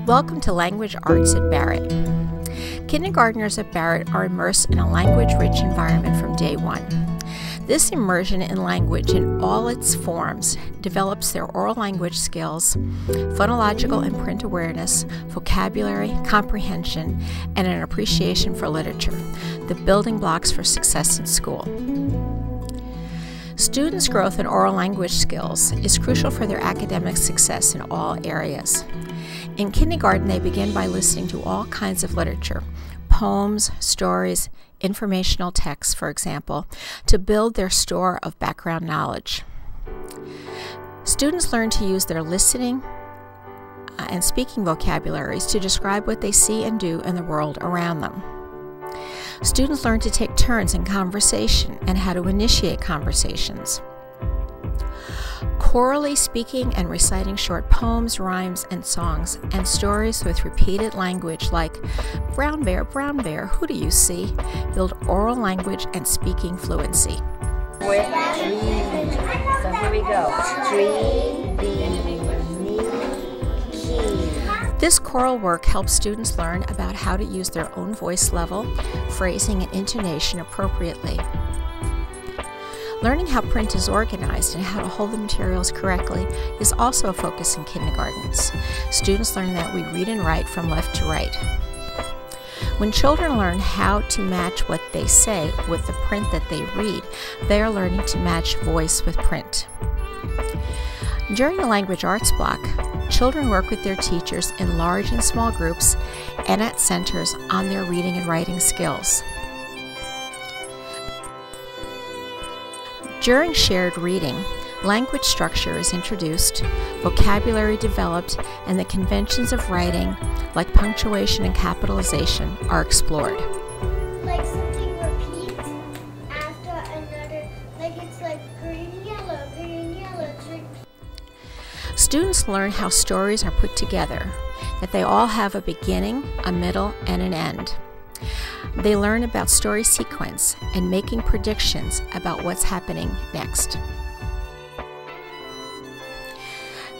Welcome to Language Arts at Barrett. Kindergartners at Barrett are immersed in a language-rich environment from day one. This immersion in language in all its forms develops their oral language skills, phonological and print awareness, vocabulary, comprehension, and an appreciation for literature, the building blocks for success in school. Students' growth in oral language skills is crucial for their academic success in all areas. In kindergarten, they begin by listening to all kinds of literature, poems, stories, informational texts, for example, to build their store of background knowledge. Students learn to use their listening and speaking vocabularies to describe what they see and do in the world around them. Students learn to take turns in conversation and how to initiate conversations. Chorally speaking and reciting short poems, rhymes, and songs, and stories with repeated language like brown bear, who do you see?" build oral language and speaking fluency. With tree. So here we go. Tree, key. This choral work helps students learn about how to use their own voice level, phrasing, and intonation appropriately. Learning how print is organized and how to hold the materials correctly is also a focus in kindergartens. Students learn that we read and write from left to right. When children learn how to match what they say with the print that they read, they are learning to match voice with print. During the language arts block, children work with their teachers in large and small groups and at centers on their reading and writing skills. During shared reading, language structure is introduced, vocabulary developed, and the conventions of writing, like punctuation and capitalization, are explored. Like something repeats after another, like it's like green, yellow, green. Students learn how stories are put together, that they all have a beginning, a middle, and an end. They learn about story sequence and making predictions about what's happening next.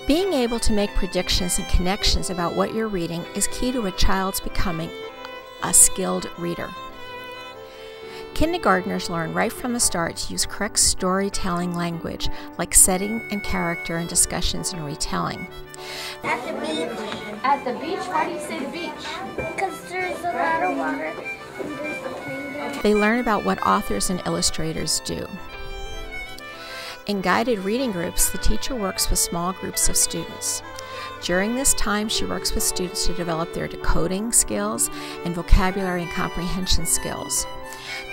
Being able to make predictions and connections about what you're reading is key to a child's becoming a skilled reader. Kindergartners learn right from the start to use correct storytelling language, like setting and character in discussions and retelling. At the beach. At the beach? Why do you say the beach? Because there's a lot of water and there's a plane there. They learn about what authors and illustrators do. In guided reading groups, the teacher works with small groups of students. During this time, she works with students to develop their decoding skills and vocabulary and comprehension skills.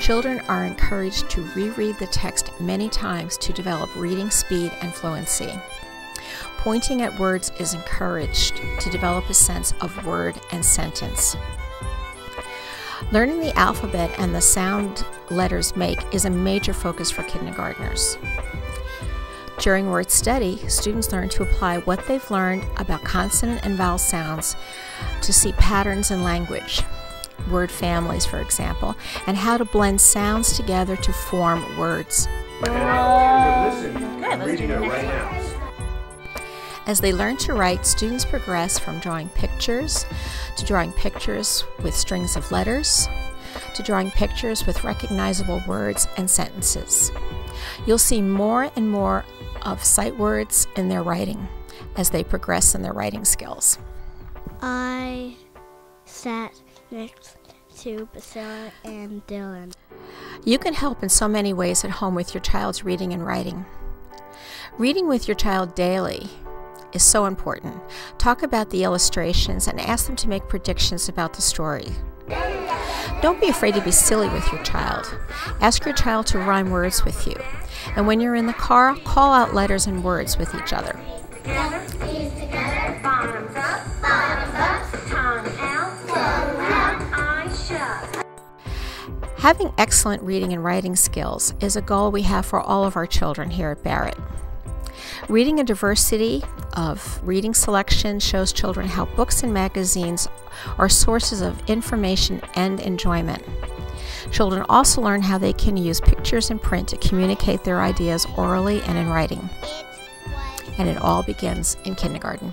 Children are encouraged to reread the text many times to develop reading speed and fluency. Pointing at words is encouraged to develop a sense of word and sentence. Learning the alphabet and the sound letters make is a major focus for kindergartners. During word study, students learn to apply what they've learned about consonant and vowel sounds to see patterns in language, word families, for example, and how to blend sounds together to form words. I'm reading it right now. As they learn to write, students progress from drawing pictures to drawing pictures with strings of letters to drawing pictures with recognizable words and sentences. You'll see more and more of sight words in their writing as they progress in their writing skills. I sat next to Priscilla and Dylan. You can help in so many ways at home with your child's reading and writing. Reading with your child daily is so important. Talk about the illustrations and ask them to make predictions about the story. Don't be afraid to be silly with your child. Ask your child to rhyme words with you. And when you're in the car, call out letters and words with each other. Bottoms up, tongue out, close out, eyes shut. Having excellent reading and writing skills is a goal we have for all of our children here at Barrett. Reading a diversity of reading selection shows children how books and magazines are sources of information and enjoyment. Children also learn how they can use pictures and print to communicate their ideas orally and in writing. And it all begins in kindergarten.